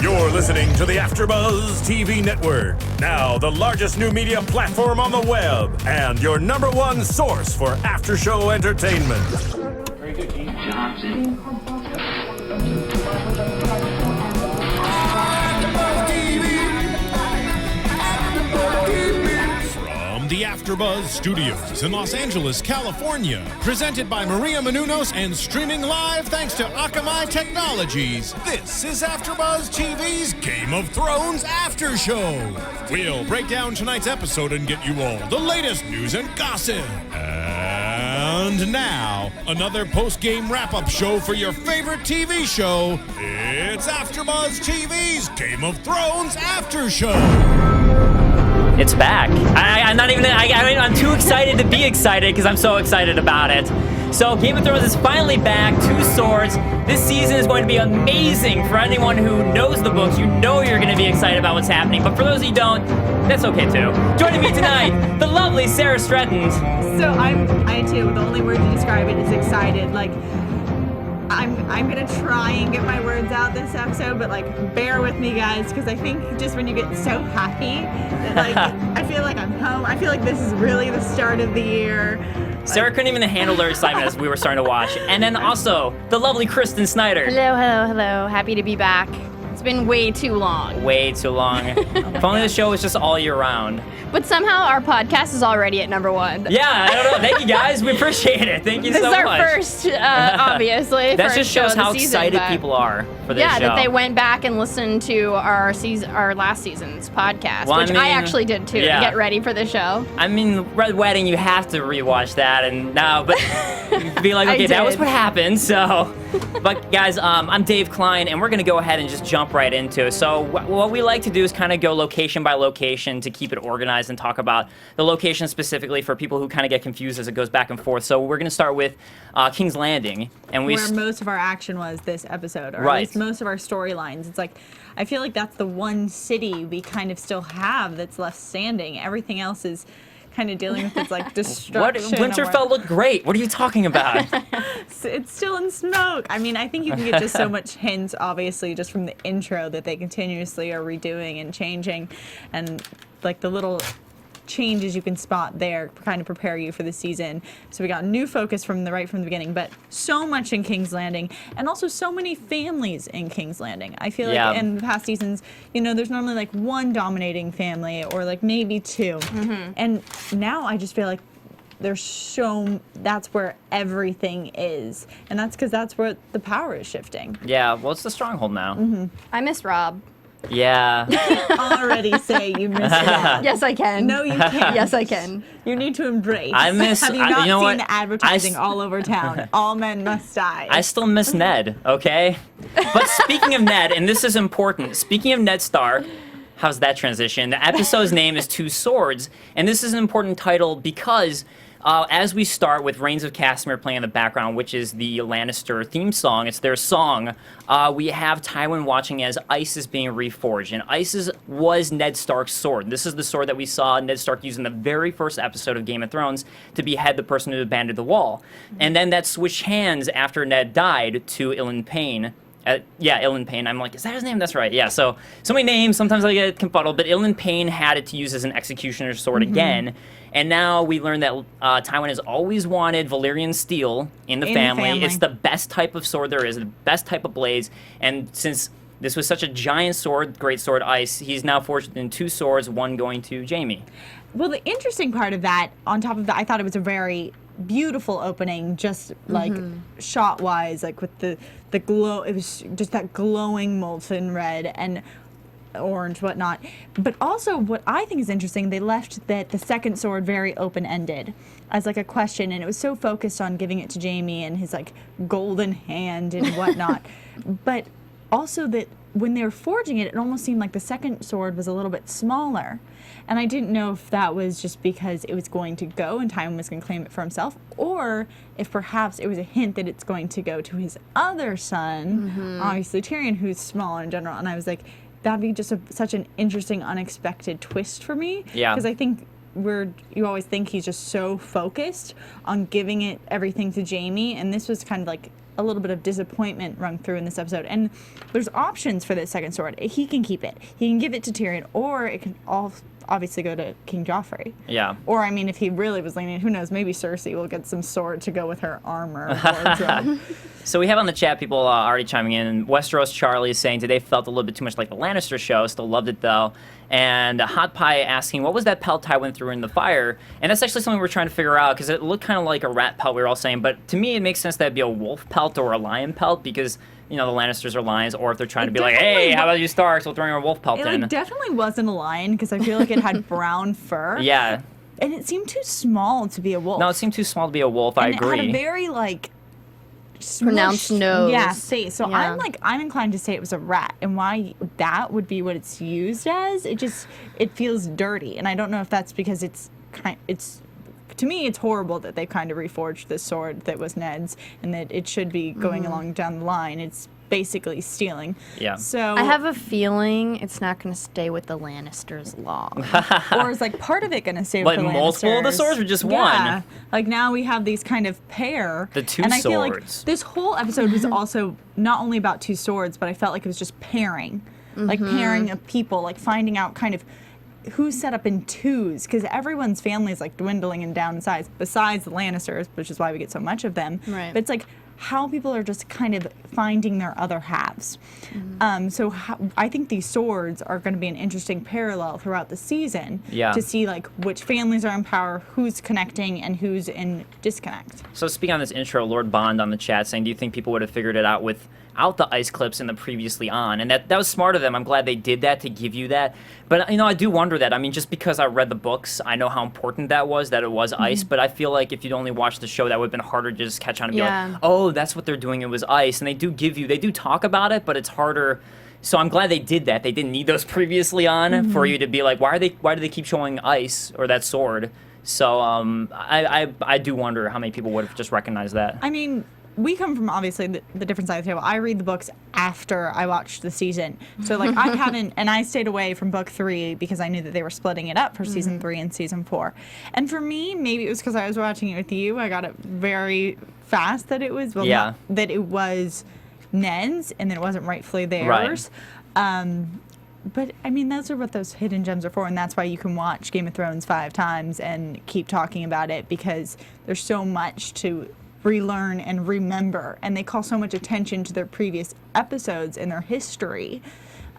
You're listening to the AfterBuzz TV Network, now the largest new media platform on the web, and your #1 source for after-show entertainment. Very good, Keith Johnson. The AfterBuzz Studios in Los Angeles, California. Presented by Maria Menounos and streaming live thanks to Akamai Technologies. This is AfterBuzz TV's Game of Thrones After Show. We'll break down tonight's episode and get you all the latest news and gossip. And now, another post-game wrap-up show for your favorite TV show. It's AfterBuzz TV's Game of Thrones After Show. It's back. I'm too excited to be excited because I'm so excited about it. So Game of Thrones is finally back, 2 swords. This season is going to be amazing for anyone who knows the books. You know you're going to be excited about what's happening. But for those who don't, that's okay too. Joining me tonight, the lovely Sara Stretton. So I too, the only word to describe it is excited. Like, I'm gonna try and get my words out this episode, but like, bear with me, guys, because I think just when you get so happy, that, like, I feel like I'm home. I feel like this is really the start of the year. Sara couldn't even handle her excitement as we were starting to watch. And then also, the lovely Kristen Snyder. Hello. Happy to be back. It's been way too long. Way too long. If only the show was just all year round. But somehow our podcast is already at #1. Yeah, I don't know. Thank you guys. We appreciate it. Thank you so much. This is our first, obviously. That first just shows show of how the season, excited but people are for this show. Yeah, that they went back and listened to our last season's podcast, which I actually did too, to get ready for the show. I mean, Red Wedding, you have to rewatch that, and now, but be like, okay, that was what happened. So, but guys, I'm Dave Klein, and we're gonna go ahead and just jump right into it. So, what we like to do is kind of go location by location to keep it organized and talk about the location specifically for people who kind of get confused as it goes back and forth. So we're going to start with King's Landing, and where most of our action was this episode, or right. at least most of our storylines. It's like, I feel like that's the one city we kind of still have that's left standing. Everything else is kind of dealing with its like destruction. Winterfell looked great. What are you talking about? It's still in smoke. I mean, I think you can get just so much hints, obviously, just from the intro that they continuously are redoing and changing, and like the little changes you can spot there kind of prepare you for the season. So we got new focus from the beginning, but so much in King's Landing, and also so many families in King's Landing. I feel like in past seasons, there's normally like one dominating family or like maybe 2. Mm-hmm. And now I just feel like that's where everything is. And that's because that's where the power is shifting. Yeah, well, it's the stronghold now. Mm-hmm. I miss Rob. Yeah. You can't already say you miss Rob. Yes, I can. No, you can't. Yes, I can. You need to embrace. I miss. Have you not you know seen what? advertising all over town? All men must die. I still miss Ned. Okay. But speaking of Ned, and this is important. Speaking of Ned Stark, how's that transition? The episode's name is 2 Swords, and this is an important title because. As we start with Reigns of Castamere playing in the background, which is the Lannister theme song, it's their song, we have Tywin watching as ice is being reforged. And ice was Ned Stark's sword. This is the sword that we saw Ned Stark use in the very first episode of Game of Thrones to behead the person who abandoned the wall. And then that switched hands after Ned died to Ilyn Payne. Ilyn Payne. I'm like, is that his name? That's right. Yeah, so many names. Sometimes I get confuddled. But Ilyn Payne had it to use as an executioner's sword again. And now we learn that Tywin has always wanted Valyrian steel in the family. It's the best type of sword there is, the best type of blades. And since this was such a giant sword, great sword, ice, he's now forged in 2 swords, one going to Jaime. Well, the interesting part of that, on top of that, I thought it was a very beautiful opening, just like shot-wise, like with the glow. It was just that glowing molten red and orange, whatnot. But also, what I think is interesting, they left the second sword very open-ended as like a question, and it was so focused on giving it to Jaime and his like golden hand and whatnot. But also that when they were forging it, it almost seemed like the second sword was a little bit smaller. And I didn't know if that was just because it was going to go and Tywin was going to claim it for himself, or if perhaps it was a hint that it's going to go to his other son, obviously Tyrion, who's smaller in general. And I was like, that'd be just such an interesting, unexpected twist for me. Yeah. Because I think you always think he's just so focused on giving it everything to Jaime, and this was kind of like a little bit of disappointment rung through in this episode. And there's options for this second sword. He can keep it. He can give it to Tyrion, or it can all obviously go to King Joffrey. Yeah. Or, I mean, if he really was leaning, who knows, maybe Cersei will get some sword to go with her armor wardrobe. So we have on the chat people already chiming in. Westeros Charlie is saying today felt a little bit too much like the Lannister show. Still loved it though. And Hot Pie asking, what was that pelt Tywin threw in the fire? And that's actually something we're trying to figure out because it looked kind of like a rat pelt, we were all saying. But to me, it makes sense that it'd be a wolf pelt or a lion pelt because, you know, the Lannisters are lions. Or if they're trying to be like, hey, how about you Starks? We'll throw a wolf pelt in. It definitely wasn't a lion because I feel like it had brown fur. Yeah. And it seemed too small to be a wolf. No, it seemed too small to be a wolf. I agree. It had a very, like, pronounced nose. Yeah, face. So Yeah. I'm inclined to say it was a rat, and why that would be what it's used as. It feels dirty, and I don't know if that's because to me it's horrible that they kind of reforged this sword that was Ned's, and that it should be going along down the line. It's basically stealing. Yeah. So I have a feeling it's not going to stay with the Lannisters long. or is like part of it going to stay with the Lannisters? Multiple of the swords or just yeah. one? Like now we have these kind of pair. The two and I feel like swords. this whole episode was also not only about two swords, but I felt like it was just pairing. Like pairing of people, like finding out kind of who's set up in twos, because everyone's family is like dwindling and down in size, besides the Lannisters, which is why we get so much of them. Right. But it's like how people are just kind of finding their other halves. I think these swords are going to be an interesting parallel throughout the season to see like which families are in power, who's connecting, and who's in disconnect. So speaking on this intro, Lord Bond on the chat saying, do you think people would have figured it out without the ice clips and the previously on? And that was smart of them. I'm glad they did that to give you that. But, you know, I do wonder that. I mean, just because I read the books, I know how important that it was ice. But I feel like if you'd only watched the show, that would have been harder to just catch on and be like, oh, that's what they're doing. It was ice. And they do talk about it, but it's harder. So I'm glad they did that. They didn't need those previously on for you to be like, why do they keep showing ice or that sword? So I do wonder how many people would have just recognized that. I mean, we come from obviously the different side of the table. I read the books after I watched the season. So like I haven't, and I stayed away from book 3 because I knew that they were splitting it up for season 3 and season 4. And for me, maybe it was because I was watching it with you. I got it very fast that it was, that it was Ned's and that it wasn't rightfully theirs. Right. But I mean, those are what those hidden gems are for, and that's why you can watch Game of Thrones 5 times and keep talking about it, because there's so much to relearn and remember, and they call so much attention to their previous episodes and their history.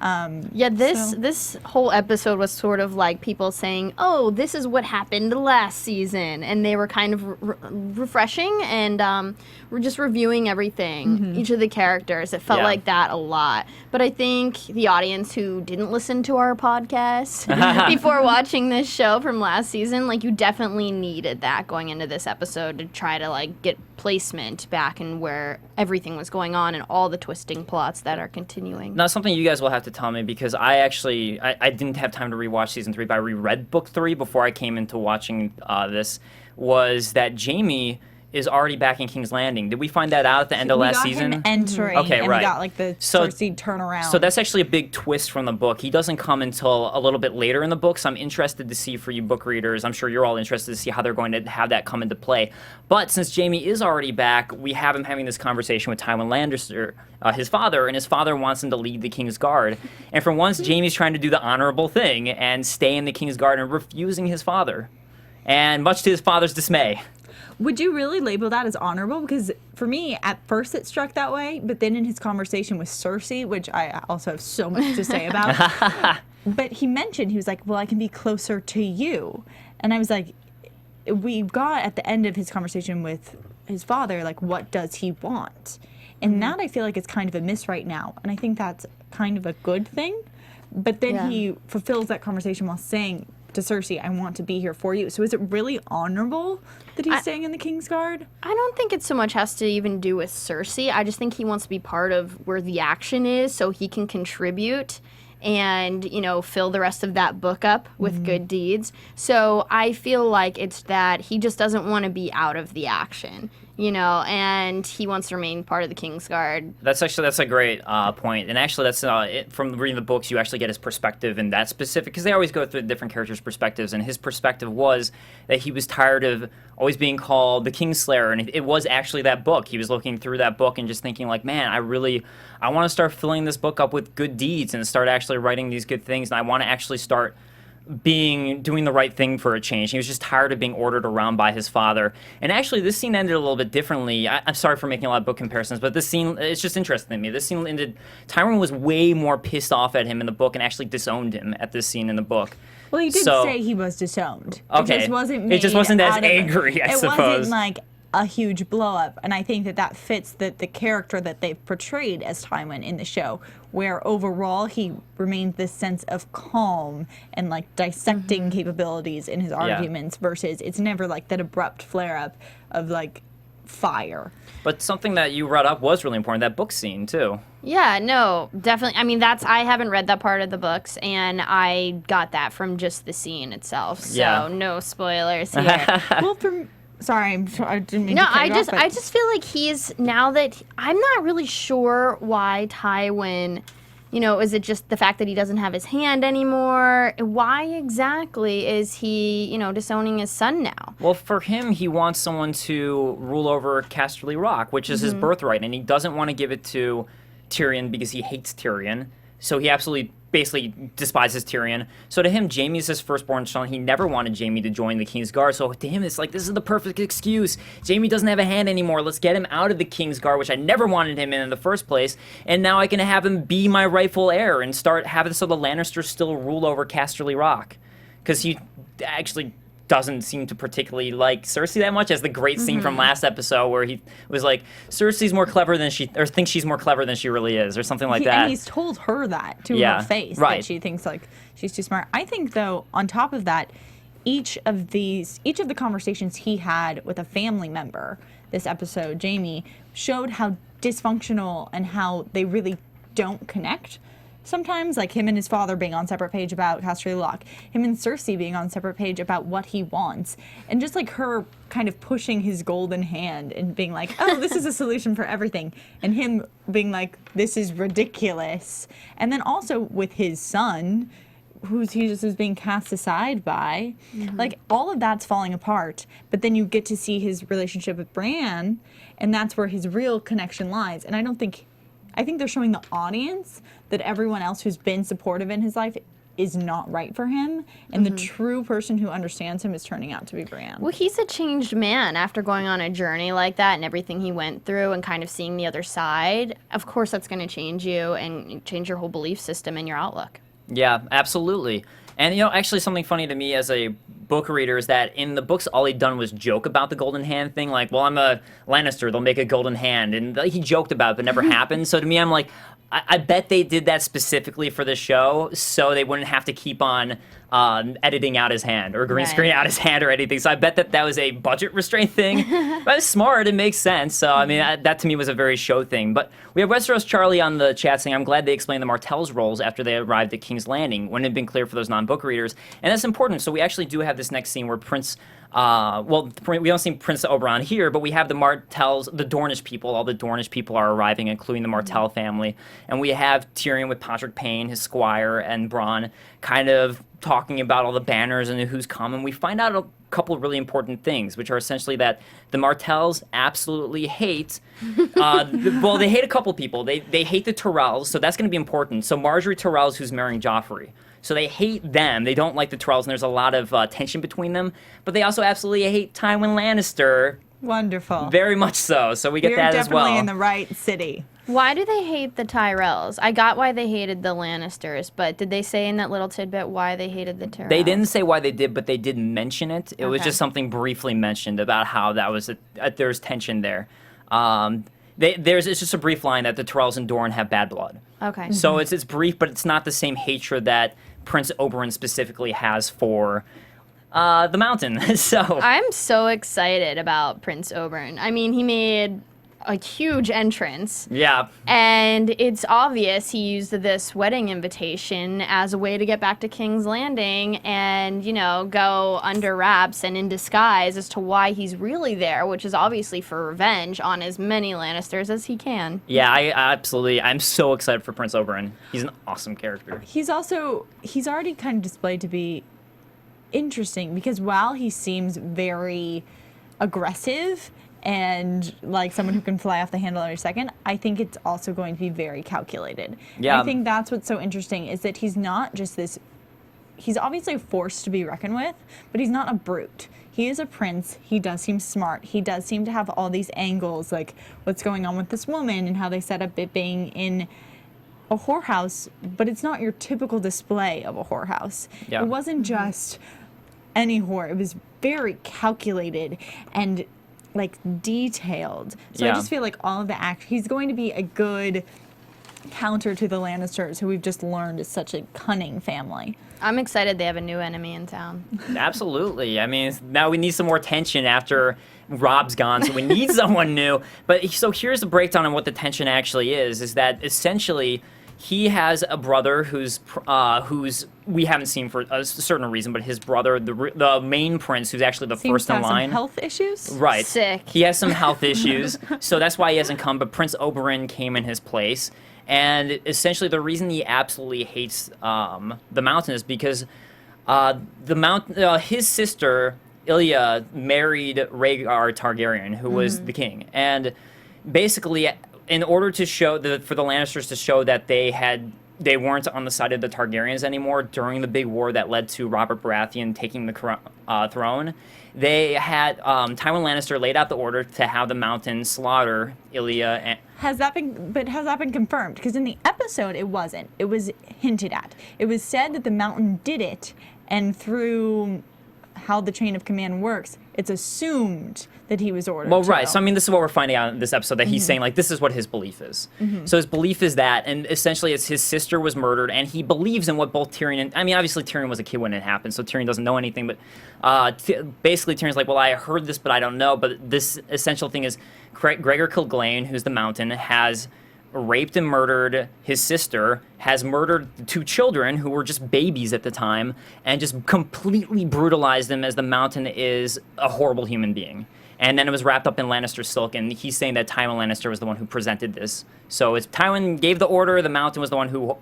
This whole episode was sort of like people saying, oh, this is what happened last season, and they were kind of refreshing, and we're just reviewing everything, each of the characters. It felt like that a lot. But I think the audience who didn't listen to our podcast before watching this show from last season, like, you definitely needed that going into this episode to try to like get placement back in where everything was going on and all the twisting plots that are continuing. Now, something you guys will have to tell me, because I didn't have time to rewatch season 3, but I reread book 3 before I came into watching this, was that Jaime is already back in King's Landing. Did we find that out at the end of last season? We got him entering, and we got like the Cersei turnaround. So that's actually a big twist from the book. He doesn't come until a little bit later in the book, so I'm interested to see, for you book readers, I'm sure you're all interested to see how they're going to have that come into play. But since Jaime is already back, we have him having this conversation with Tywin Lannister, his father, and his father wants him to lead the King's Guard. And for once, Jaime's trying to do the honorable thing and stay in the King's Guard and refusing his father. And much to his father's dismay. Would you really label that as honorable? Because for me, at first it struck that way, but then in his conversation with Cersei, which I also have so much to say about, but he was like, well, I can be closer to you. And I was like, we got at the end of his conversation with his father, like, what does he want? And that I feel like is kind of a miss right now. And I think that's kind of a good thing. But then he fulfills that conversation while saying to Cersei, I want to be here for you. So is it really honorable that he's staying in the King's Guard? I don't think it so much has to even do with Cersei. I just think he wants to be part of where the action is so he can contribute and, you know, fill the rest of that book up with good deeds. So I feel like it's that he just doesn't want to be out of the action. and he wants to remain part of the Kingsguard. That's a great point. And actually, that's from reading the books, you actually get his perspective in that specific, because they always go through different characters' perspectives, and his perspective was that he was tired of always being called the Kingslayer, and it was actually that book. He was looking through that book and just thinking like, man, I want to start filling this book up with good deeds and start actually writing these good things, and I want to actually start doing the right thing for a change. He was just tired of being ordered around by his father. And actually, this scene ended a little bit differently. I'm sorry for making a lot of book comparisons, but this scene, it's just interesting to me. This scene ended, Tyrion was way more pissed off at him in the book and actually disowned him at this scene in the book. Well, he did say he was disowned. Okay. It just wasn't as angry, I suppose. It wasn't like a huge blow up, and I think that fits the character that they've portrayed as Tywin in the show, where overall he remains this sense of calm and like dissecting capabilities in his arguments versus it's never like that abrupt flare up of like fire. But something that you brought up was really important, that book scene too. Yeah, no, definitely. I mean, I haven't read that part of the books, and I got that from just the scene itself. So no spoilers here. Well, sorry, I didn't mean to cut you off, I just feel like now that I'm not really sure why Tywin, is it just the fact that he doesn't have his hand anymore? Why exactly is he, disowning his son now? Well, for him, he wants someone to rule over Casterly Rock, which is his birthright, and he doesn't want to give it to Tyrion because he hates Tyrion. So he absolutely basically despises Tyrion. So to him, Jaime's his firstborn son. He never wanted Jaime to join the Kingsguard. So to him, it's like, this is the perfect excuse. Jaime doesn't have a hand anymore. Let's get him out of the Kingsguard, which I never wanted him in the first place. And now I can have him be my rightful heir and start having so the Lannisters still rule over Casterly Rock. Because he actually doesn't seem to particularly like Cersei that much, as the great scene from last episode where he was like, Cersei's more clever than thinks she's more clever than she really is, or something like that. And he's told her that to her face, that she thinks like she's too smart. I think though, on top of that, each of the conversations he had with a family member this episode, Jaime, showed how dysfunctional and how they really don't connect. Sometimes, like him and his father being on separate page about Casterly Rock, him and Cersei being on separate page about what he wants, and just like her kind of pushing his golden hand and being like, oh, this is a solution for everything, and him being like, this is ridiculous. And then also with his son, he just is being cast aside by, like all of that's falling apart, but then you get to see his relationship with Bran, and that's where his real connection lies. And I think they're showing the audience that everyone else who's been supportive in his life is not right for him, and the true person who understands him is turning out to be Bran. Well, he's a changed man after going on a journey like that and everything he went through and kind of seeing the other side. Of course, that's going to change you and change your whole belief system and your outlook. Yeah, absolutely. And, actually something funny to me as a book reader is that in the books, all he'd done was joke about the golden hand thing. Like, well, I'm a Lannister, they'll make a golden hand. And he joked about it, but never happened. So to me, I'm like, I bet they did that specifically for the show so they wouldn't have to keep on editing out his hand or green screen out his hand or anything. So I bet that was a budget restraint thing. But it's smart. It makes sense. So, I mean, that to me was a very show thing. But we have Westeros Charlie on the chat saying, I'm glad they explained the Martell's roles after they arrived at King's Landing when it had been clear for those non-book readers. And that's important. So we actually do have this next scene where Prince... we don't see Prince Oberyn here, but we have the Martells, the Dornish people. All the Dornish people are arriving, including the Martell family. And we have Tyrion with Patrick Payne, his squire, and Bronn kind of talking about all the banners and who's coming. We find out a couple of really important things, which are essentially that the Martells absolutely hate, they hate a couple people. They hate the Tyrells, so that's going to be important. So Marjorie Tyrells, who's marrying Joffrey. So they hate them. They don't like the Tyrells, and there's a lot of tension between them. But they also absolutely hate Tywin Lannister. Wonderful. Very much so. So we get that as well. You're definitely in the right city. Why do they hate the Tyrells? I got why they hated the Lannisters, but did they say in that little tidbit why they hated the Tyrells? They didn't say why they did, but they did mention it. It was just something briefly mentioned about how that was there's tension there. It's just a brief line that the Tyrells and Dorne have bad blood. Okay. So it's brief, but it's not the same hatred that Prince Oberyn specifically has for the Mountain. So I'm so excited about Prince Oberyn. I mean, he made a huge entrance. Yeah. And it's obvious he used this wedding invitation as a way to get back to King's Landing and, you know, go under wraps and in disguise as to why he's really there, which is obviously for revenge on as many Lannisters as he can. Yeah, I'm so excited for Prince Oberyn. He's an awesome character. He's already kind of displayed to be interesting because while he seems very aggressive and like someone who can fly off the handle every second, I think it's also going to be very calculated. Yeah. I think that's what's so interesting is that he's not just this, he's obviously a force to be reckoned with, but he's not a brute. He is a prince. He does seem smart. He does seem to have all these angles, like what's going on with this woman and how they set up it being in a whorehouse, but it's not your typical display of a whorehouse. Yeah. It wasn't just any whore. It was very calculated and like detailed. So Yeah. I just feel like all of the he's going to be a good counter to the Lannisters, who we've just learned is such a cunning family. I'm excited they have a new enemy in town. Absolutely. I mean, now we need some more tension after Rob's gone, so we need someone new. But so here's the breakdown on what the tension actually is that essentially he has a brother who's we haven't seen for a certain reason, but his brother, the main prince, who's actually the Seems first to in have line. some health issues. Right. Sick. He has some health issues, so that's why he hasn't come, but Prince Oberyn came in his place. And essentially the reason he absolutely hates the Mountain is because his sister, Ilya, married Rhaegar Targaryen, who was the king. And basically, in order to show, for the Lannisters to show that they weren't on the side of the Targaryens anymore during the big war that led to Robert Baratheon taking the throne, they had Tywin Lannister laid out the order to have the Mountain slaughter Ilya. And Has that been confirmed? Because in the episode, it wasn't. It was hinted at. It was said that the Mountain did it, and through how the chain of command works, it's assumed that he was ordered. Well, to. right. So, I mean, this is what we're finding out in this episode, that he's saying, like, this is what his belief is. So his belief is that, and essentially it's his sister was murdered, and he believes in what both Tyrion and, I mean, obviously Tyrion was a kid when it happened, so Tyrion doesn't know anything, but basically Tyrion's like, well, I heard this, but I don't know. But this essential thing is Gregor Kilglane, who's the Mountain, has raped and murdered his sister, has murdered 2 children who were just babies at the time, and just completely brutalized them, as the Mountain is a horrible human being. And then it was wrapped up in Lannister silk, and he's saying that Tywin Lannister was the one who presented this. So it's Tywin gave the order, the Mountain was the one who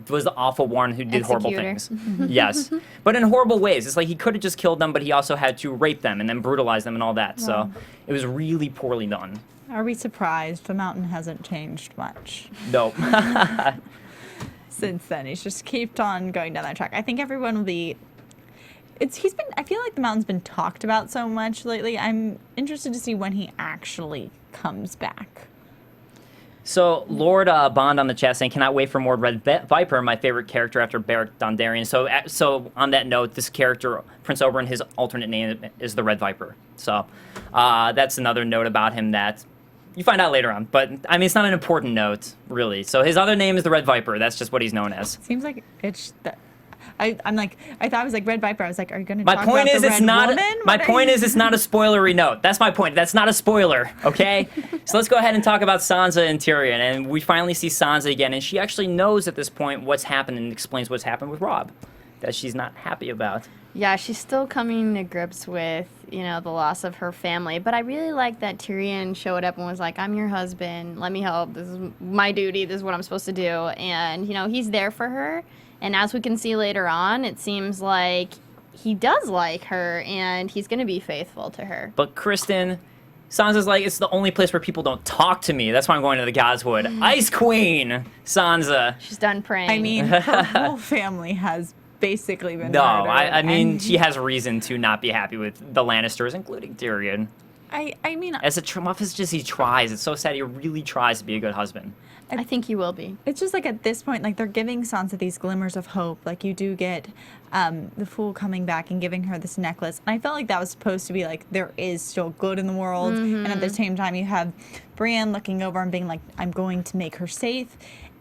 was the awful one who did horrible things. Yes. But in horrible ways. It's like he could have just killed them, but he also had to rape them and then brutalize them and all that. So it was really poorly done. Are we surprised? The Mountain hasn't changed much Nope. since then. He's just kept on going down that track. I think everyone will be. I feel like the Mountain's been talked about so much lately. I'm interested to see when he actually comes back. So Lord Bond on the chat saying, cannot wait for more Red Viper, my favorite character after Beric Dondarrion. So on that note, this character, Prince Oberyn, his alternate name is the Red Viper. So that's another note about him that you find out later on. But, I mean, it's not an important note, really. So his other name is the Red Viper. That's just what he's known as. Seems like it's. I thought it was like Red Viper. I was like, are you going to My talk point about is the it's Red not. Woman? My point is it's not a spoilery note. That's my point. That's not a spoiler. Okay. So let's go ahead and talk about Sansa and Tyrion, and we finally see Sansa again, and she actually knows at this point what's happened and explains what's happened with Robb, that she's not happy about. Yeah, she's still coming to grips with, you know, the loss of her family. But I really like that Tyrion showed up and was like, I'm your husband. Let me help. This is my duty. This is what I'm supposed to do. And, you know, he's there for her. And as we can see later on, it seems like he does like her and he's going to be faithful to her. But Kristen, Sansa's like, it's the only place where people don't talk to me. That's why I'm going to the Godswood. Ice Queen, Sansa. She's done praying. I mean, her whole family has basically been No, murdered. I mean, and she has reason to not be happy with the Lannisters, including Tyrion. I mean, As much as just he tries, it's so sad. He really tries to be a good husband. I think he will be. it's just like at this point, like they're giving Sansa these glimmers of hope. Like you do get the Fool coming back and giving her this necklace. And I felt like that was supposed to be like there is still good in the world. And at the same time, you have Brienne looking over and being like, I'm going to make her safe.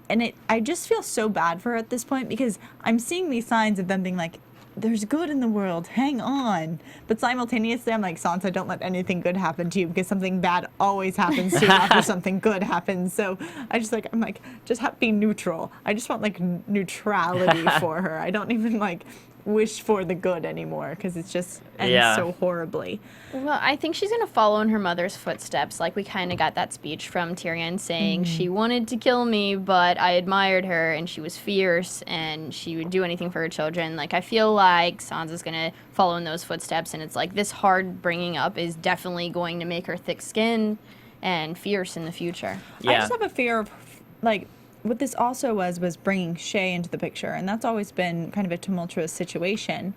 And I just feel so bad for her at this point because I'm seeing these signs of them being like, there's good in the world, hang on. But simultaneously, I'm like, Sansa, don't let anything good happen to you, because something bad always happens to you after something good happens. So I'm like, just be neutral. I just want like neutrality for her. I don't even like wish for the good anymore, because it's just ends so horribly. Well, I think she's going to follow in her mother's footsteps. Like, we kind of got that speech from Tyrion saying she wanted to kill me, but I admired her, and she was fierce, and she would do anything for her children. Like, I feel like Sansa's going to follow in those footsteps, and it's like this hard bringing up is definitely going to make her thick-skinned and fierce in the future. I just have a fear of, like, what this also was bringing Shay into the picture, and that's always been kind of a tumultuous situation.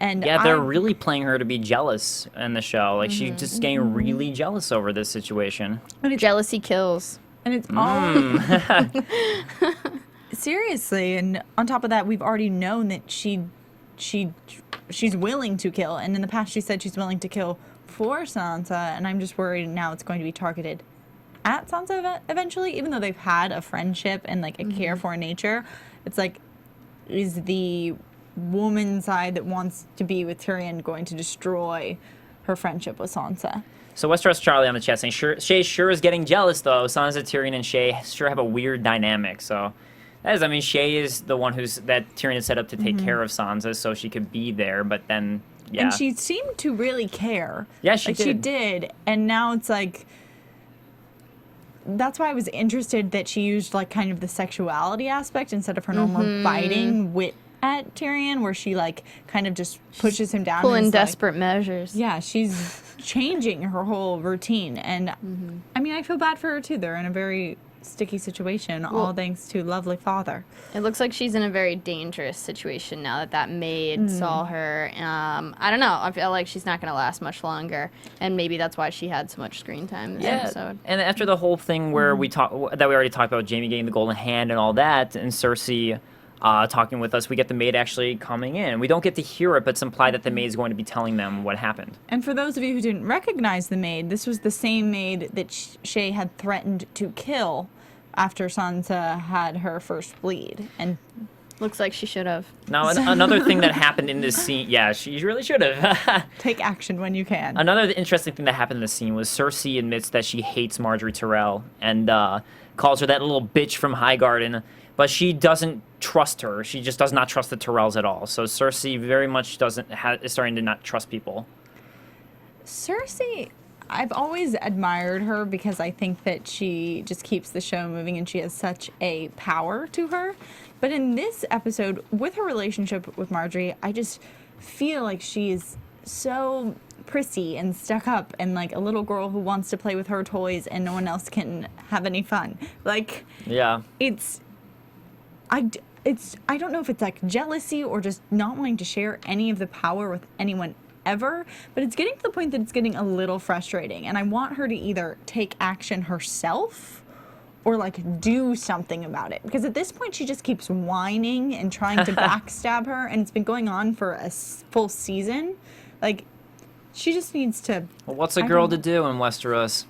And they're really playing her to be jealous in the show. Like, she's just getting really jealous over this situation. Jealousy kills. And it's all... Seriously, and on top of that, we've already known that she's willing to kill, and in the past she said she's willing to kill for Sansa, and I'm just worried now it's going to be targeted at Sansa eventually, even though they've had a friendship and like a care for nature. It's like, is the woman side that wants to be with Tyrion going to destroy her friendship with Sansa? So Westeros Charlie on the chat saying, Shay sure is getting jealous though. Sansa, Tyrion, and Shay sure have a weird dynamic. So that is, I mean, Shay is the one that Tyrion has set up to take care of Sansa so she could be there, but then, And she seemed to really care. Yeah, she did. She did, and now it's like, that's why I was interested that she used like kind of the sexuality aspect instead of her normal biting wit at Tyrion, where she like kind of just pushes him down. Pulling and desperate measures. Yeah, she's changing her whole routine, and I mean, I feel bad for her too. They're in a very sticky situation, all thanks to lovely father. It looks like she's in a very dangerous situation now that maid saw her. I don't know. I feel like she's not going to last much longer, and maybe that's why she had so much screen time this episode. And after the whole thing where we already talked about Jaime getting the golden hand and all that, and Cersei talking with us, we get the maid actually coming in. We don't get to hear it, but it's implied that the maid is going to be telling them what happened. And for those of you who didn't recognize the maid, this was the same maid that Shay had threatened to kill after Sansa had her first bleed. And looks like she should have. Now, another thing that happened in this scene, she really should have. Take action when you can. Another interesting thing that happened in the scene was Cersei admits that she hates Marjorie Tyrell and calls her that little bitch from Highgarden, but she doesn't trust her. She just does not trust the Tyrells at all. So Cersei very much is starting to not trust people. Cersei, I've always admired her because I think that she just keeps the show moving and she has such a power to her. But in this episode, with her relationship with Marjorie, I just feel like she is so prissy and stuck up and like a little girl who wants to play with her toys and no one else can have any fun. Like, I don't know if it's like jealousy or just not wanting to share any of the power with anyone ever, but it's getting to the point that it's getting a little frustrating, and I want her to either take action herself or like do something about it, because at this point she just keeps whining and trying to backstab her, and it's been going on for a full season. Like, she just needs to... Well, what's a girl to do in Westeros?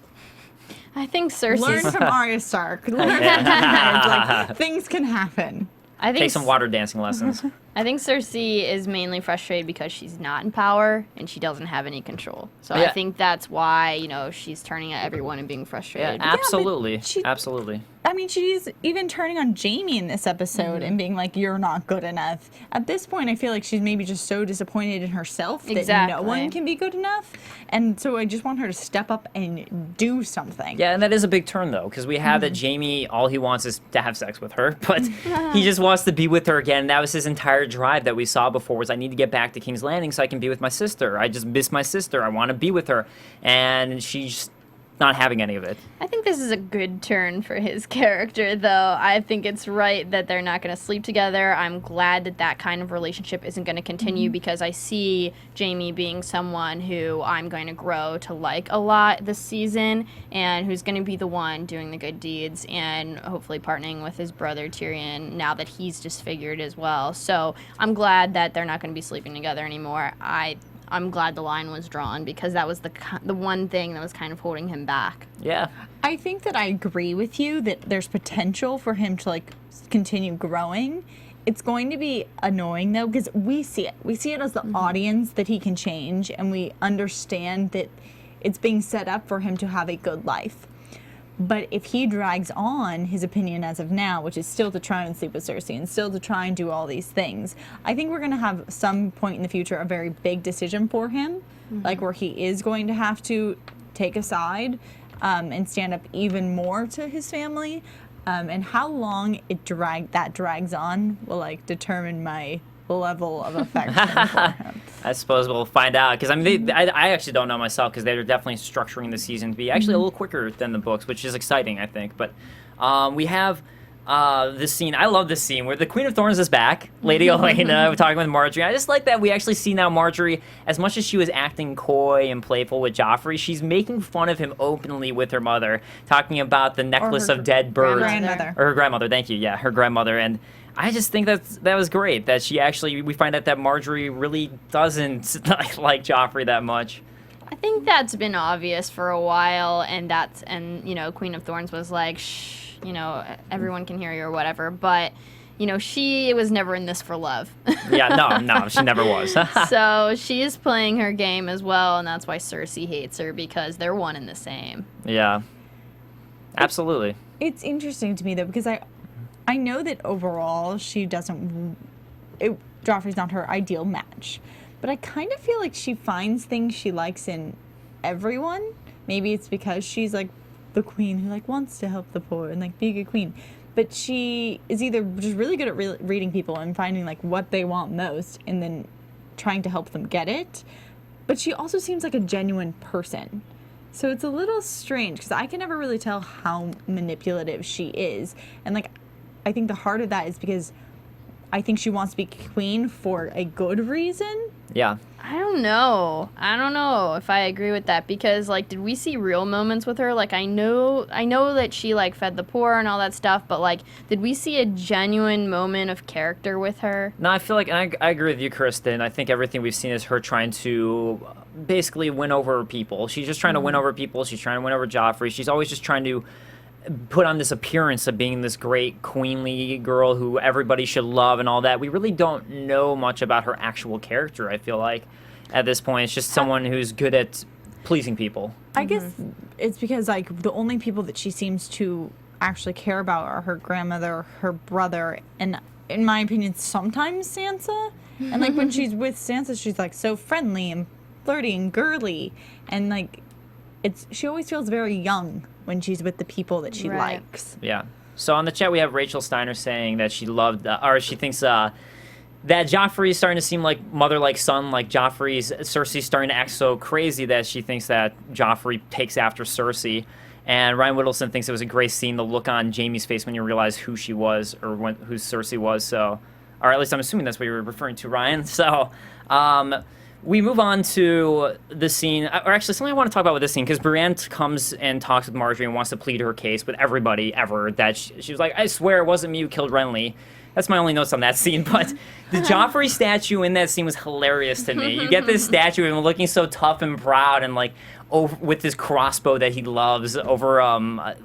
I think Cersei... Learn from Arya Stark. Learn from like, things can happen. Take some water dancing lessons. I think Cersei is mainly frustrated because she's not in power and she doesn't have any control. So I think that's why, she's turning at everyone and being frustrated. Yeah, absolutely. Absolutely. I mean, she's even turning on Jaime in this episode and being like, you're not good enough. At this point, I feel like she's maybe just so disappointed in herself that no one can be good enough. And so I just want her to step up and do something. Yeah, and that is a big turn, though, because we have that Jaime, all he wants is to have sex with her, but he just wants to be with her again. That was his entire drive that we saw before, was I need to get back to King's Landing so I can be with my sister. I just miss my sister. I want to be with her. And she's not having any of it. I think this is a good turn for his character, though. I think it's right that they're not going to sleep together. I'm glad that kind of relationship isn't going to continue because I see Jaime being someone who I'm going to grow to like a lot this season and who's going to be the one doing the good deeds and hopefully partnering with his brother Tyrion now that he's disfigured as well. So I'm glad that they're not going to be sleeping together anymore. I'm glad the line was drawn because that was the one thing that was kind of holding him back. Yeah. I think that I agree with you that there's potential for him to like continue growing. It's going to be annoying though, because we see it. We see it as the audience that he can change, and we understand that it's being set up for him to have a good life. But if he drags on his opinion as of now, which is still to try and sleep with Cersei and still to try and do all these things, I think we're going to have some point in the future a very big decision for him, like where he is going to have to take a side and stand up even more to his family. And how long that drags on will like determine my level of affection for him. I suppose we'll find out, because I mean, I actually don't know myself, because they're definitely structuring the season to be actually a little quicker than the books, which is exciting, I think. But we have this scene. I love this scene where the Queen of Thorns is back, Lady Olenna, talking with Marjorie. I just like that we actually see now Marjorie, as much as she was acting coy and playful with Joffrey, she's making fun of him openly with her mother, talking about the necklace of dead birds. Grandmother. Or her grandmother, thank you. Yeah, her grandmother. And I just think that was great, that she actually, we find out that Marjorie really doesn't like Joffrey that much. I think that's been obvious for a while, and you know, Queen of Thorns was like, shh, you know, everyone can hear you or whatever, but, you know, she was never in this for love. Yeah, no, she never was. So she is playing her game as well, and that's why Cersei hates her, because they're one and the same. Yeah, absolutely. It's interesting to me though, because I know that overall she doesn't. Joffrey's not her ideal match, but I kind of feel like she finds things she likes in everyone. Maybe it's because she's like the queen who like wants to help the poor and like be a good queen. But she is either just really good at reading people and finding like what they want most, and then trying to help them get it. But she also seems like a genuine person. So it's a little strange because I can never really tell how manipulative she is. And like, I think the heart of that is because I think she wants to be queen for a good reason. Yeah. I don't know if I agree with that, because like, did we see real moments with her? Like, I know that she like fed the poor and all that stuff, but like, did we see a genuine moment of character with her? No, I feel like, and I agree with you, Kristen. I think everything we've seen is her trying to basically win over people. She's just trying to win over people. She's trying to win over Joffrey. She's always just trying to put on this appearance of being this great queenly girl who everybody should love and all that. We really don't know much about her actual character, I feel like, at this point. It's just someone who's good at pleasing people. I guess it's because like the only people that she seems to actually care about are her grandmother, her brother, and in my opinion sometimes Sansa. And like when she's with Sansa, she's like so friendly and flirty and girly, and like she always feels very young when she's with the people that she likes. Yeah. So on the chat, we have Rachel Steiner saying that she loved, or she thinks that Joffrey is starting to seem like mother like son, like Cersei's starting to act so crazy that she thinks that Joffrey takes after Cersei. And Ryan Whittleson thinks it was a great scene, the look on Jaime's face when you realize who she was, or who Cersei was. So, or at least I'm assuming that's what you were referring to, Ryan. So, we move on to the scene, or actually something I want to talk about with this scene, because Brienne comes and talks with Marjorie and wants to plead her case with everybody ever, that she was like, I swear it wasn't me who killed Renly. That's my only notes on that scene, but the Joffrey statue in that scene was hilarious to me. You get this statue of him looking so tough and proud and like with his crossbow that he loves over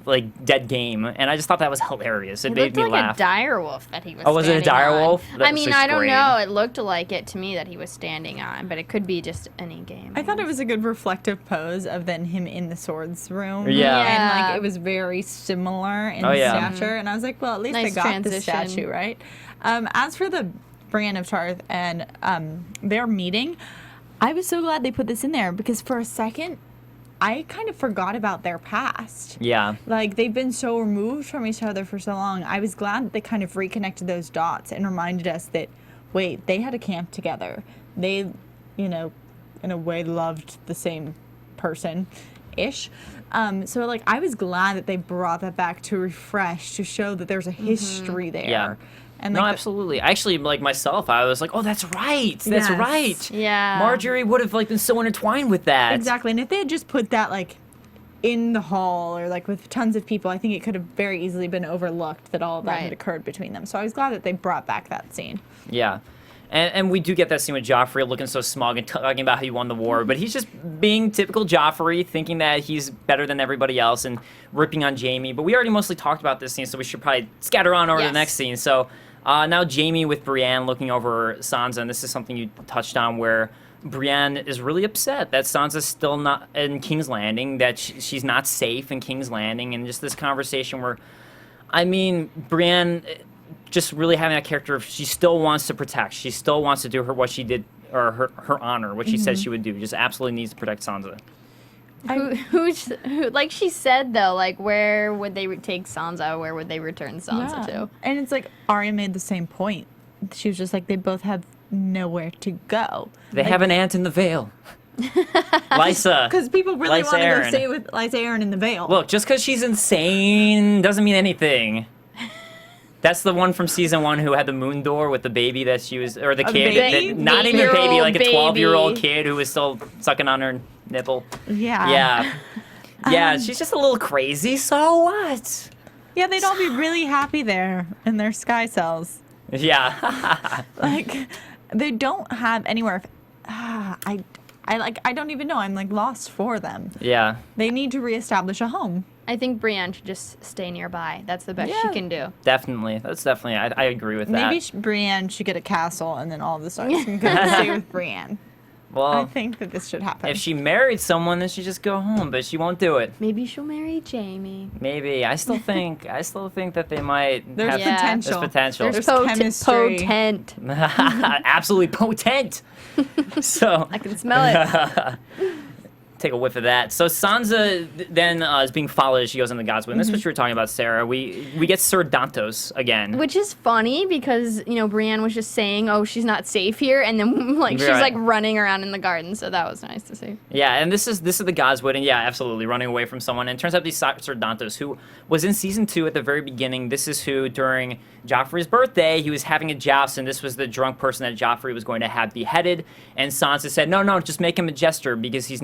like dead game, and I just thought that was hilarious. It made me like laugh. A dire wolf that he was. Oh, was it a dire wolf? I mean, I don't know. It looked like it to me that he was standing on, but it could be just any game. I thought it was a good reflective pose of then him in the swords room. Yeah. And like it was very similar in stature, and I was like, well, at least Nice I got transition. the statue, right? As for the Brienne of Tarth and their meeting, I was so glad they put this in there, because for a second I kind of forgot about their past. Yeah. Like, they've been so removed from each other for so long. I was glad that they kind of reconnected those dots and reminded us that, wait, they had a camp together. They, you know, in a way loved the same person-ish. So, like, I was glad that they brought that back to refresh, to show that there's a history there. Yeah. And no, like absolutely. Actually, like myself, I was like, "Oh, that's right. That's Yes. right." Yeah. Marjorie would have like been so intertwined with that. Exactly. And if they had just put that like in the hall or like with tons of people, I think it could have very easily been overlooked that all of that had occurred between them. So I was glad that they brought back that scene. Yeah. And we do get that scene with Joffrey looking so smug and talking about how he won the war, but he's just being typical Joffrey, thinking that he's better than everybody else and ripping on Jaime. But we already mostly talked about this scene, so we should probably scatter on over to the next scene. So Now Jaime with Brienne looking over Sansa, and this is something you touched on where Brienne is really upset that Sansa's still not in King's Landing, that she's not safe in King's Landing, and just this conversation where, I mean, Brienne just really having that character of she still wants to protect, she still wants to do what she did, or her honor, what she said she would do, just absolutely needs to protect Sansa. Who, like she said though, like where would they take Sansa? Where would they return Sansa to? And it's like Arya made the same point. She was just like, they both have nowhere to go. They have an aunt in the Vale. Lysa. Because people really Lysa want to go Arryn. stay with Lysa Arryn in the Vale. Look, just because she's insane doesn't mean anything. That's the one from season 1 who had the moon door with the baby that she was, or the kid, not even a baby, like a 12-year-old kid who was still sucking on her nipple. Yeah. Yeah, she's just a little crazy, so what? Yeah, they'd all be really happy there in their sky cells. Yeah. Like, they don't have anywhere. I don't even know. I'm like lost for them. Yeah. They need to reestablish a home. I think Brienne should just stay nearby. That's the best she can do. Definitely. That's definitely, I agree with that. Maybe Brienne should get a castle, and then all of the Starks can go stay with Brienne. I Well, think that this should happen. if she married someone, then she just go home, but she won't do it. Maybe she'll marry Jaime. Maybe. I still think that they might There's have potential. There's potential. There's chemistry. potent. Absolutely potent. So I can smell it. take a whiff of that. So Sansa then is being followed as she goes in the Godswood. And that's what you were talking about, Sarah. We get Sir Dantos again. Which is funny because, you know, Brienne was just saying, oh, she's not safe here. And then, like, she's, Right. like, running around in the garden. So that was nice to see. Yeah, and this is the Godswood, and yeah, absolutely, running away from someone. And it turns out these Sir Dantos, who was in season 2 at the very beginning, this is who, during Joffrey's birthday, he was having a joust, and this was the drunk person that Joffrey was going to have beheaded. And Sansa said, no, just make him a jester because he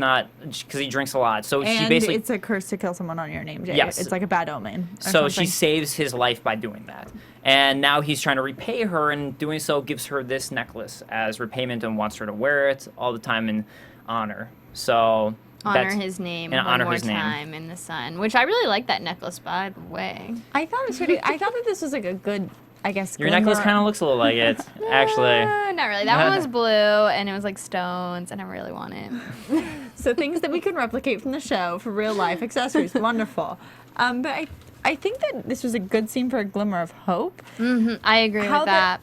drinks a lot. So she And basically... it's a curse to kill someone on your name, Jay. Yes. It's like a bad omen. or So she something. saves his life by doing that. And now he's trying to repay her, and doing so gives her this necklace as repayment and wants her to wear it all the time in honor. So Honor his name and one honor more his name. time in the sun. Which I really like that necklace, by the way. I thought it was pretty. I thought that this was like a good, I guess. Your necklace kind of looks a little like it, actually. Not really. That one was blue, and it was like stones, and I really want it. So things that we can replicate from the show for real life accessories, wonderful. But I think that this was a good scene for a glimmer of hope. I agree How with that.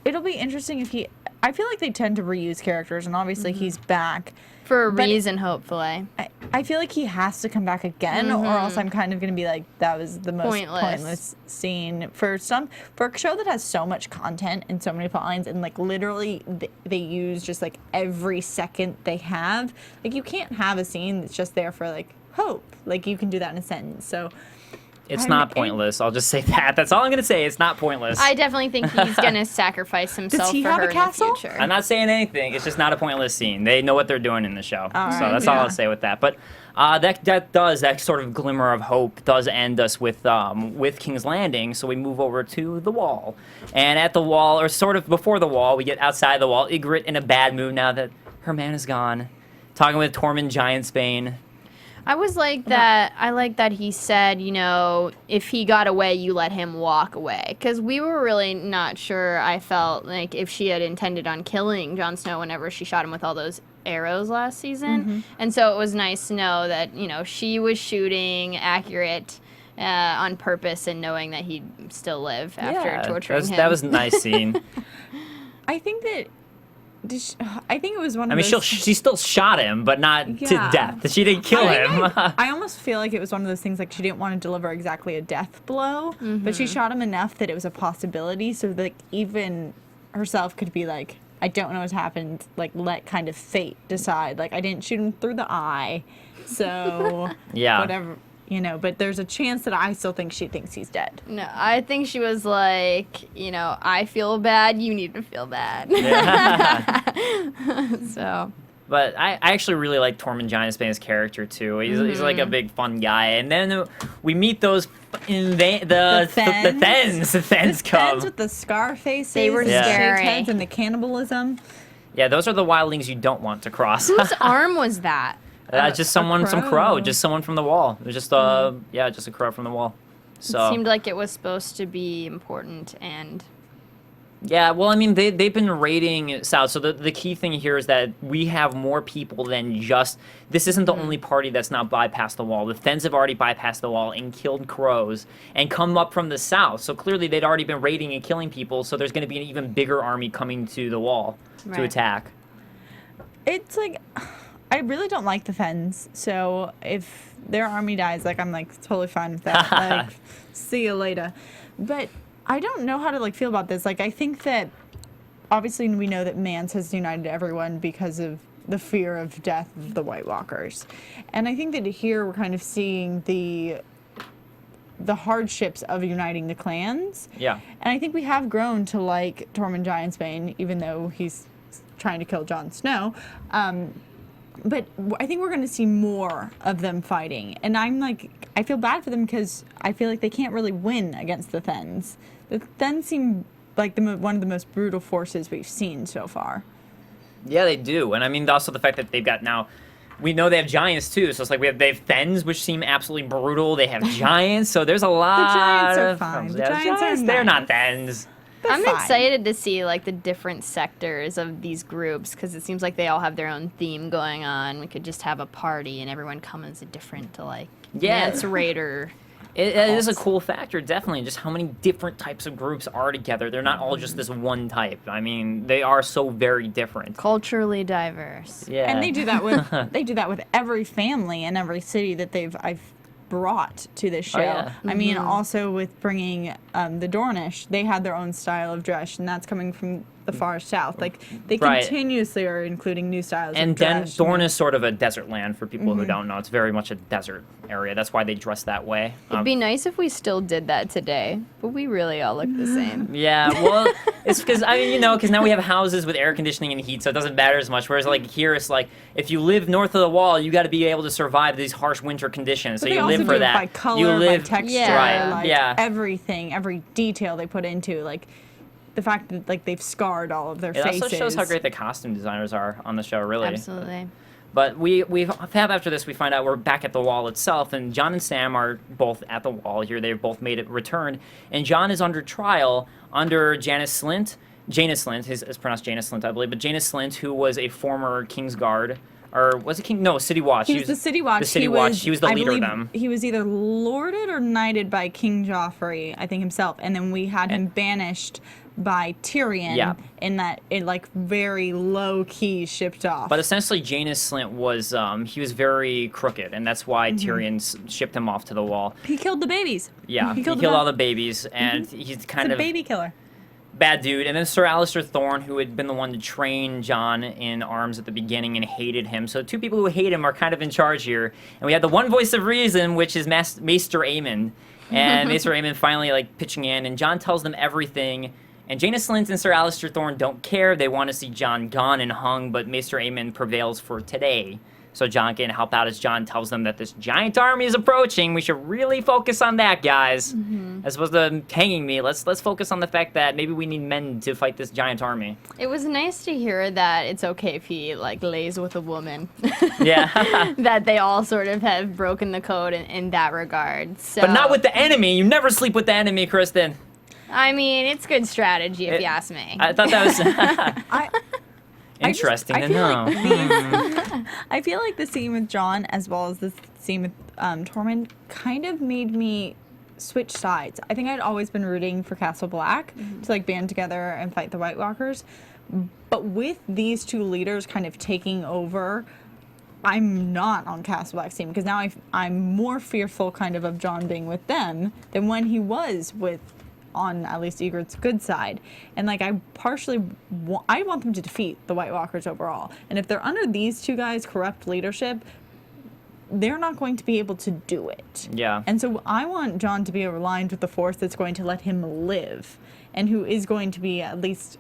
It'll be interesting if he. I feel like they tend to reuse characters, and obviously he's back. For a But- reason, hopefully. I feel like he has to come back again, or else I'm kind of going to be like, that was the most pointless scene for a show that has so much content and so many plot lines, and like literally they use just like every second they have. Like you can't have a scene that's just there for like hope. Like you can do that in a sentence. So It's not pointless. I'll just say that. That's all I'm going to say. It's not pointless. I definitely think he's going to sacrifice himself he for have her a castle? in the future. I'm not saying anything. It's just not a pointless scene. They know what they're doing in the show. So that's all I'll say with that. But that sort of glimmer of hope does end us with King's Landing. So we move over to the Wall. And at the Wall, or sort of before the Wall, we get outside the Wall. Ygritte in a bad mood now that her man is gone. Talking with Tormund Giantsbane. I was like that. I like that he said, you know, if he got away, you let him walk away. Because we were really not sure, I felt, like, if she had intended on killing Jon Snow whenever she shot him with all those arrows last season. And so it was nice to know that, you know, she was shooting accurate on purpose and knowing that he'd still live after torturing him. That was a nice scene. I think that. I think it was one of I mean, those. she still shot him, but not to Yeah. death. She didn't kill him. I almost feel like it was one of those things like she didn't want to deliver exactly a death blow, but she shot him enough that it was a possibility. So like even herself could be like, I don't know what's happened. Like let kind of fate decide. Like I didn't shoot him through the eye, so Yeah. whatever. You know, but there's a chance that I still think she thinks he's dead. No, I think she was like, you know, I feel bad, you need to feel bad. So. But I actually really like Tormund Giantsbane's character too. He's like a big fun guy, and then we meet those the Thens come. With the scar faces, They were and the shaved scary. heads, and the cannibalism. Yeah, those are the wildlings you don't want to cross. Whose arm was that? Just someone, some crow, just someone from the wall. It was just just a crow from the wall. So It seemed like it was supposed to be important, and yeah, well, I mean, they've been raiding South, so the key thing here is that we have more people than just... This isn't the only party that's not bypassed the wall. The Thenns have already bypassed the wall and killed crows and come up from the South, so clearly they'd already been raiding and killing people, so there's going to be an even bigger army coming to the wall to Right. attack. It's like, I really don't like the Thenns, so if their army dies, like, I'm like totally fine with that. Like, see you later. But I don't know how to like feel about this. Like, I think that obviously we know that Mance has united everyone because of the fear of death of the White Walkers, and I think that here we're kind of seeing the hardships of uniting the clans. Yeah. And I think we have grown to like Tormund Giantsbane, even though he's trying to kill Jon Snow. But I think we're going to see more of them fighting. And I'm like, I feel bad for them because I feel like they can't really win against the Thenns. The Thenns seem like one of the most brutal forces we've seen so far. Yeah, they do. And I mean, also the fact that they've got now... We know they have giants, too. So it's like they have Thenns, which seem absolutely brutal. They have giants, so there's a lot giants are of... fine. The Yeah, giants are They're not nice. Thenns. I'm fine. excited to see like the different sectors of these groups because it seems like they all have their own theme going on. We could just have a party and everyone come as a different like Yeah. Mance Raider. It is a cool factor, definitely, just how many different types of groups are together. They're not all just this one type. I mean, they are so very different. Culturally diverse. Yeah. And they do that with every family and every city that I've brought to this show. yeah. I mean, also with bringing the Dornish, they had their own style of dress, and that's coming from the far south. Like, they Right. continuously are including new styles And of then dress. Dorne is sort of a desert land for people who don't know. It's very much a desert area. That's why they dress that way. It'd be nice if we still did that today, but we really all look the same. Yeah, well, it's because, I mean, because now we have houses with air conditioning and heat, so it doesn't matter as much. Whereas, like, here, it's like, if you live north of the wall, you got to be able to survive these harsh winter conditions. But So they you also live do for it that. by color, you live, by texture, Yeah. like Yeah. everything, every detail they put into, like the fact that like they've scarred all of their It faces. also shows how great the costume designers are on the show, really. Absolutely. But we have after this, we find out we're back at the wall itself, and Jon and Sam are both at the wall here. They've both made it return, and Jon is under trial under Janis Slynt. It's pronounced Janis Slynt, I believe, but Janis Slynt, who was a former Kingsguard, or was it King? No, City Watch. He was the City Watch. The City Watch. He was the I leader of believe them. He was either lorded or knighted by King Joffrey, I think himself, and then we had him banished by Tyrion. Yeah. In that, like very low key shipped off. But essentially, Janis Slynt was he was very crooked, and that's why Tyrion shipped him off to the wall. he killed the babies. Yeah, he killed them all the babies, and he's kind He's a of baby killer. bad dude. And then Sir Alistair Thorne, who had been the one to train Jon in arms at the beginning and hated him. So two people who hate him are kind of in charge here. And we have the one voice of reason, which is Maester Aemon. And Maester Aemon finally like pitching in, and Jon tells them everything. And Janis Slynt and Sir Alistair Thorne don't care. They want to see Jon gone and hung, but Maester Aemon prevails for today. So Jon can help out as Jon tells them that this giant army is approaching. We should really focus on that, guys. As opposed to hanging me, let's focus on the fact that maybe we need men to fight this giant army. It was nice to hear that it's okay if he like lays with a woman. Yeah. That they all sort of have broken the code in that regard. So, But not with the enemy. You never sleep with the enemy, Kristen. I mean, it's good strategy if you ask me. I thought that was I interesting I to feel know. like I feel like the scene with Jon as well as the scene with Tormund kind of made me switch sides. I think I'd always been rooting for Castle Black to like band together and fight the White Walkers, but with these two leaders kind of taking over, I'm not on Castle Black's team because now I'm more fearful kind of Jon being with them than when he was on at least Ygritte's good side. And like I want them to defeat the White Walkers overall. And if they're under these two guys' corrupt leadership, they're not going to be able to do it. Yeah. And so I want Jon to be aligned with the force that's going to let him live and who is going to be at least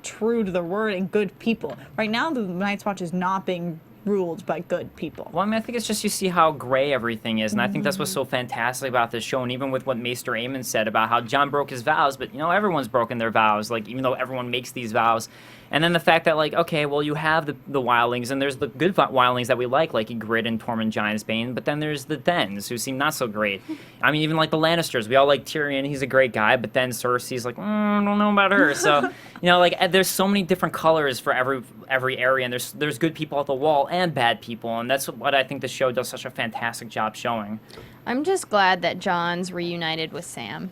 true to their word and good people. Right now the Night's Watch is not being ruled by good people. Well, I mean, I think it's just you see how gray everything is, and I think that's what's so fantastic about this show, and even with what Maester Aemon said about how Jon broke his vows, but, everyone's broken their vows, like, even though everyone makes these vows. And then the fact that, like, okay, well, you have the wildlings, and there's the good wildlings that we like Ygritte and Tormund Giantsbane, but then there's the Thens, who seem not so great. I mean, even like the Lannisters, we all like Tyrion, he's a great guy, but then Cersei's like, I don't know about her. So, you know, like, there's so many different colors for every area, and there's good people at the wall and bad people, and that's what I think the show does such a fantastic job showing. I'm just glad that Jon's reunited with Sam.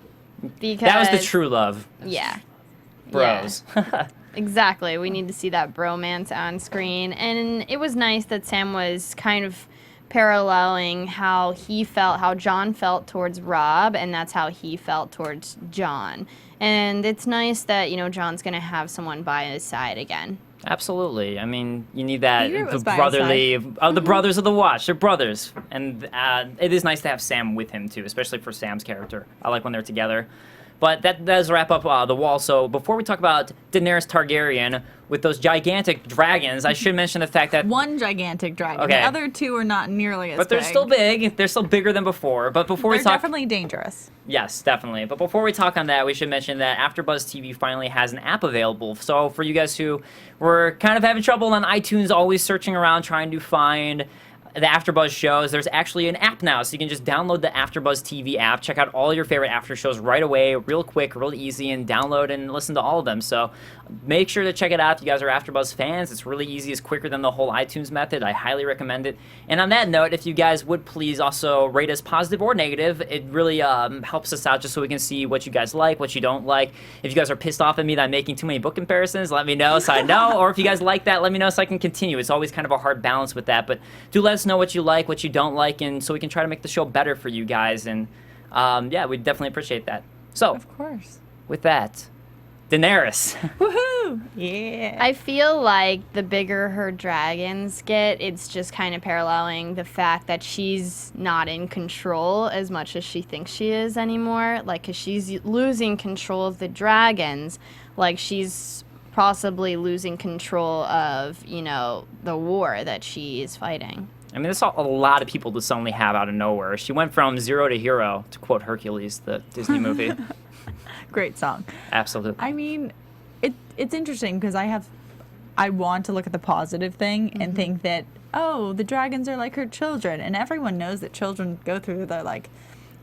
Because That was the true love. Yeah. Bros. Yeah. Exactly. We need to see that bromance on screen. And it was nice that Sam was kind of paralleling how Jon felt towards Robb, and that's how he felt towards Jon. And it's nice that, you know, Jon's going to have someone by his side again. Absolutely. I mean, you need that Peter was the by his brotherly the brothers of the Watch. They're brothers, and it is nice to have Sam with him too, especially for Sam's character. I like when they're together. But that does wrap up the wall. So before we talk about Daenerys Targaryen with those gigantic dragons, I should mention the fact that One gigantic dragon. Okay. The other two are not nearly as but they're big. still big. They're still bigger than before. But before They're we talk, definitely dangerous. yes, definitely. But before we talk on that, we should mention that AfterBuzz TV finally has an app available. So for you guys who were kind of having trouble on iTunes, always searching around trying to find the AfterBuzz shows, there's actually an app now, so you can just download the AfterBuzz TV app, check out all your favorite after shows right away, real quick, real easy, and download and listen to all of them. So make sure to check it out if you guys are AfterBuzz fans. It's really easy. It's quicker than the whole iTunes method. I highly recommend it. And on that note, if you guys would please also rate us positive or negative, it really helps us out just so we can see what you guys like, what you don't like. If you guys are pissed off at me that I'm making too many book comparisons, let me know so I know. Or if you guys like that, let me know so I can continue. It's always kind of a hard balance with that. But do let us know what you like, what you don't like, and so we can try to make the show better for you guys. And yeah, we'd definitely appreciate that. So, Of course. with that, Daenerys. Woohoo! Yeah. I feel like the bigger her dragons get, it's just kind of paralleling the fact that she's not in control as much as she thinks she is anymore. Like, because she's losing control of the dragons. Like, she's possibly losing control of, you know, the war that she is fighting. I mean, that's a lot of people to suddenly have out of nowhere. She went from zero to hero, to quote Hercules, the Disney movie. Great song. Absolutely. I mean, it's interesting because I want to look at the positive thing and think that, oh, the dragons are like her children. And everyone knows that children go through the, like,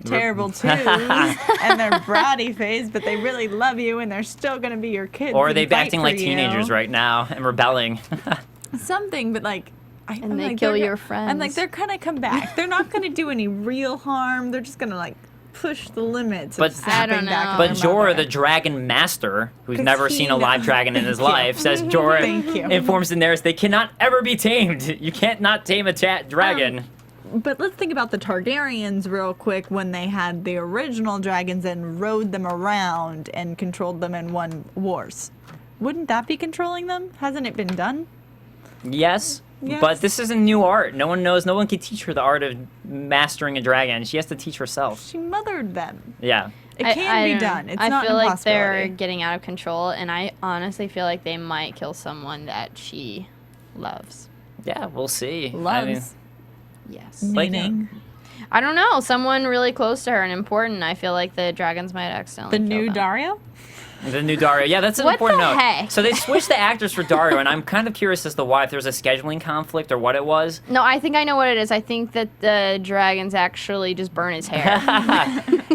terrible twos and their bratty phase, but they really love you and they're still going to be your kids. Or are and they fight acting for like you. teenagers right now and rebelling? Something, but like... And they kill your friends. And like they're gonna come back. They're not gonna do any real harm. They're just gonna like push the limits. But- of snapping I don't back know. at But their Jorah, mother. the dragon master, who's 'Cause never he seen a live knows- dragon in his Thank you. life, says Jorah Thank you. informs Daenerys they cannot ever be tamed. You can't not tame a dragon. But let's think about the Targaryens real quick when they had the original dragons and rode them around and controlled them and won wars. Wouldn't that be controlling them? Hasn't it been done? Yes. Yes. But this is a new art. No one knows. No one can teach her the art of mastering a dragon. She has to teach herself. She mothered them. Yeah. It I can be don't know. done. It's I not feel an like they're impossibility. getting out of control, and I honestly feel like they might kill someone that she loves. Yeah, we'll see. Loves. Yes. Like, Meaning I don't know. Someone really close to her and important. I feel like the dragons might accidentally the kill new them. Dario. the new Dario. Yeah, that's an What important the note. heck? So they switched the actors for Dario, and I'm kind of curious as to why, if there's a scheduling conflict or what it was. No, I think I know what it is. I think that the dragons actually just burn his hair.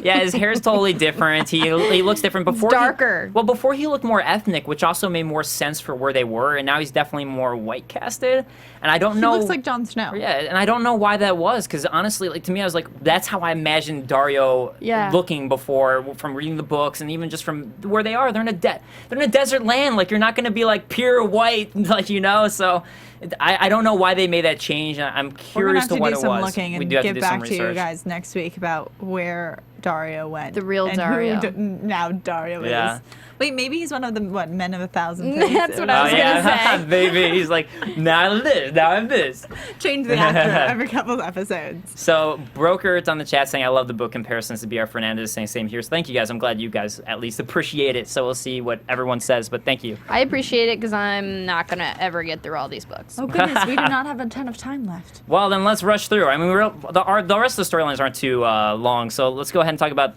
Yeah, his hair's totally different. He looks different. Before darker. Well, before he looked more ethnic, which also made more sense for where they were, and now he's definitely more white casted. And I don't He know. looks like Jon Snow. Yeah, and I don't know why that was, because honestly, like to me, I was like, that's how I imagined Dario Yeah. looking before, from reading the books and even just from where they are. They're in a desert land. Like you're not going to be like pure white, like you know. So I don't know why they made that change. I'm We're gonna curious have to to what do it some was. looking We and do have to get do some back to you research. guys next week about where Dario went. The real and Dario. Who now Dario Yeah. is. Wait, maybe he's one of the men of 1,000 faces. That's what I was Oh, gonna yeah. say. Baby, he's like, now I'm this, now I'm this. Change the actor every couple of episodes. So, Broker, it's on the chat saying, I love the book comparisons to B.R. Fernandez, saying same here. So thank you guys. I'm glad you guys at least appreciate it. So we'll see what everyone says, but thank you. I appreciate it because I'm not going to ever get through all these books. Oh goodness, we do not have a ton of time left. Well, then let's rush through. I mean, the rest of the storylines aren't too long, so let's go ahead and talk about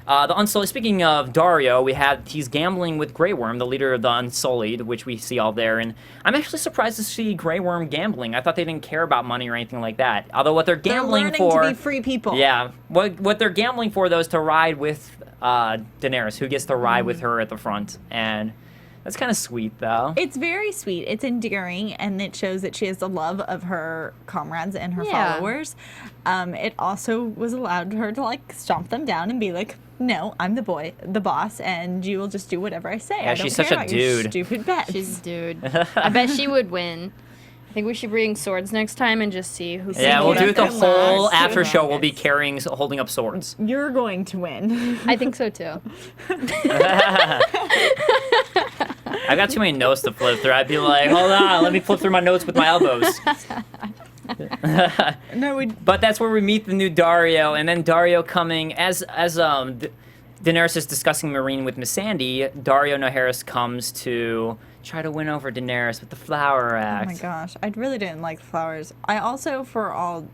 The Unsullied. Speaking of Dario, he's gambling with Grey Worm, the leader of the Unsullied, which we see all there. And I'm actually surprised to see Grey Worm gambling. I thought they didn't care about money or anything like that. Although what they're gambling learning for, to be free people. Yeah, what they're gambling for though is to ride with Daenerys, who gets to ride with her at the front, and that's kind of sweet though. It's very sweet. It's endearing, and it shows that she has the love of her comrades and her followers. It also was allowed her to like stomp them down and be like, "No, I'm the boss, and you will just do whatever I say." Yeah, I don't she's care such a about your dude. stupid bets. She's a dude. I bet she would win. I think we should bring swords next time and just see who. Yeah, we'll do it the Good whole luck. after Good show. luck. We'll be holding up swords. You're going to win. I think so too. I got too many notes to flip through. I'd be like, hold on, let me flip through my notes with my elbows. No, But that's where we meet the new Dario, and then Dario coming as Daenerys is discussing Meereen with Missandei. Dario Naharis comes to try to win over Daenerys with the Flower Oh Act. my gosh, I really didn't like flowers. I also, for all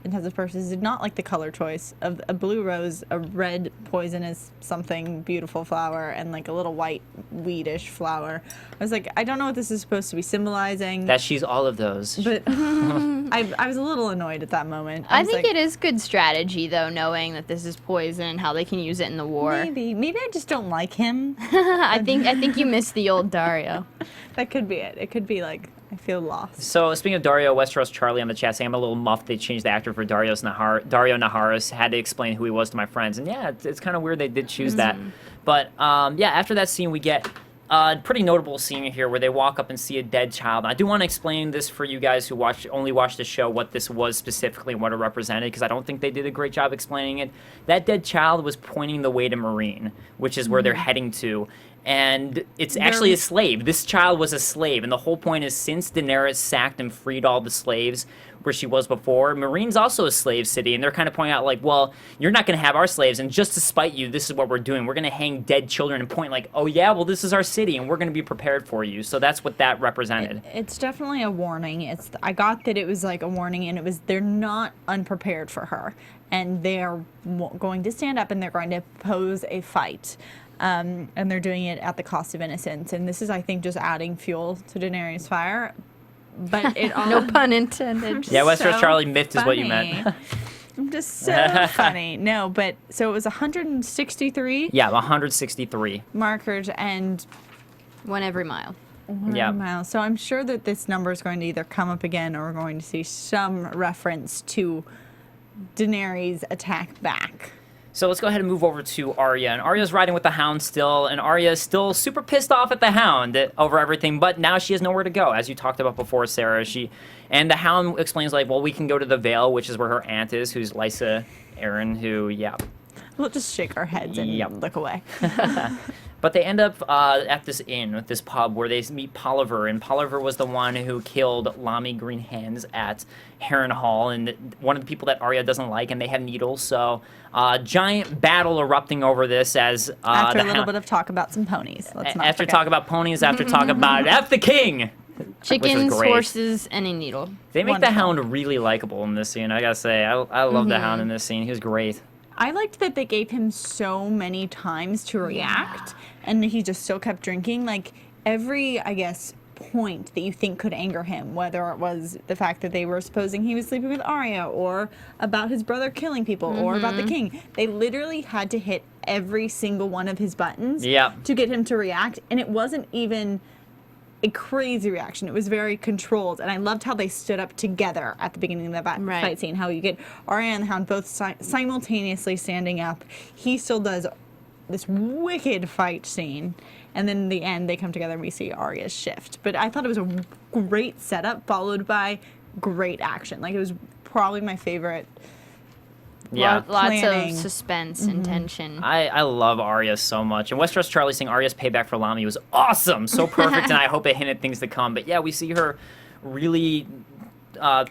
intents and purposes, did not like the color choice of a blue rose, a red poisonous something beautiful flower, and like a little white weedish flower. I was like, I don't know what this is supposed to be symbolizing. That she's all of those. But I was a little annoyed at that moment. I was think like, it is good strategy though, knowing that this is poison and how they can use it in the war. Maybe I just don't like him. I think you missed the old Dario. That could be it. It could be like I feel lost. So speaking of Dario, Westeros Charlie on the chat saying I'm a little muffed they changed the actor for Dario Naharis. Had to explain who he was to my friends, and yeah, it's kind of weird they did choose that. But yeah, after that scene we get a pretty notable scene here where they walk up and see a dead child. I do want to explain this for you guys who only watched the show, what this was specifically and what it represented, because I don't think they did a great job explaining it. That dead child was pointing the way to Meereen, which is where they're heading to. And it's actually a slave. This child was a slave, and the whole point is since Daenerys sacked and freed all the slaves where she was before, Meereen's also a slave city, and they're kind of pointing out like, well, you're not going to have our slaves, and just to spite you, this is what we're doing. We're going to hang dead children and point like, oh yeah, well this is our city, and we're going to be prepared for you. So that's what that represented. It's definitely a warning. I got that it was like a warning, and they're not unprepared for her, and they're going to stand up and they're going to pose a fight. And they're doing it at the cost of innocence. And this is, I think, just adding fuel to Daenerys' fire. But it all... No pun intended. Yeah, Westeros so Charlie miffed is what you meant. I'm just so funny. No, but so it was 163 Yeah, 163. markers and One every mile. 100 Yeah. miles. So I'm sure that this number is going to either come up again or we're going to see some reference to Daenerys' attack back. So let's go ahead and move over to Arya. And Arya's riding with the Hound still, and Arya's still super pissed off at the Hound over everything, but now she has nowhere to go, as you talked about before, Sarah. And the Hound explains, like, well, we can go to the Vale, which is where her aunt is, who's Lysa Arryn, who, yeah. We'll just shake our heads and look away. But they end up at this inn, this pub, where they meet Polliver, and Polliver was the one who killed Lamy Greenhands at Harrenhal, and one of the people that Arya doesn't like, and they have needles, so giant battle erupting over this as After a little bit of talk about some ponies. Let's not after forget. talk about ponies, after talk about F the King! Chickens, great. horses, and a needle. They make the Wonderful. Hound really likable in this scene, I gotta say. I love the Hound in this scene. He was great. I liked that they gave him so many times to react, and he just still kept drinking. Like, every, I guess, point that you think could anger him, whether it was the fact that they were supposing he was sleeping with Arya, or about his brother killing people, or about the king. They literally had to hit every single one of his buttons Yep. to get him to react, and it wasn't even a crazy reaction. It was very controlled, and I loved how they stood up together at the beginning of the fight scene, how you get Arya and the Hound both simultaneously standing up. He still does this wicked fight scene, and then in the end they come together and we see Arya's shift. But I thought it was a great setup followed by great action. Like, it was probably my favorite. Yeah. Lots Planning. of suspense and tension. I love Arya so much. And Westeros Charlie saying Arya's payback for Lamy was awesome. So perfect, and I hope it hinted things to come. But yeah, we see her really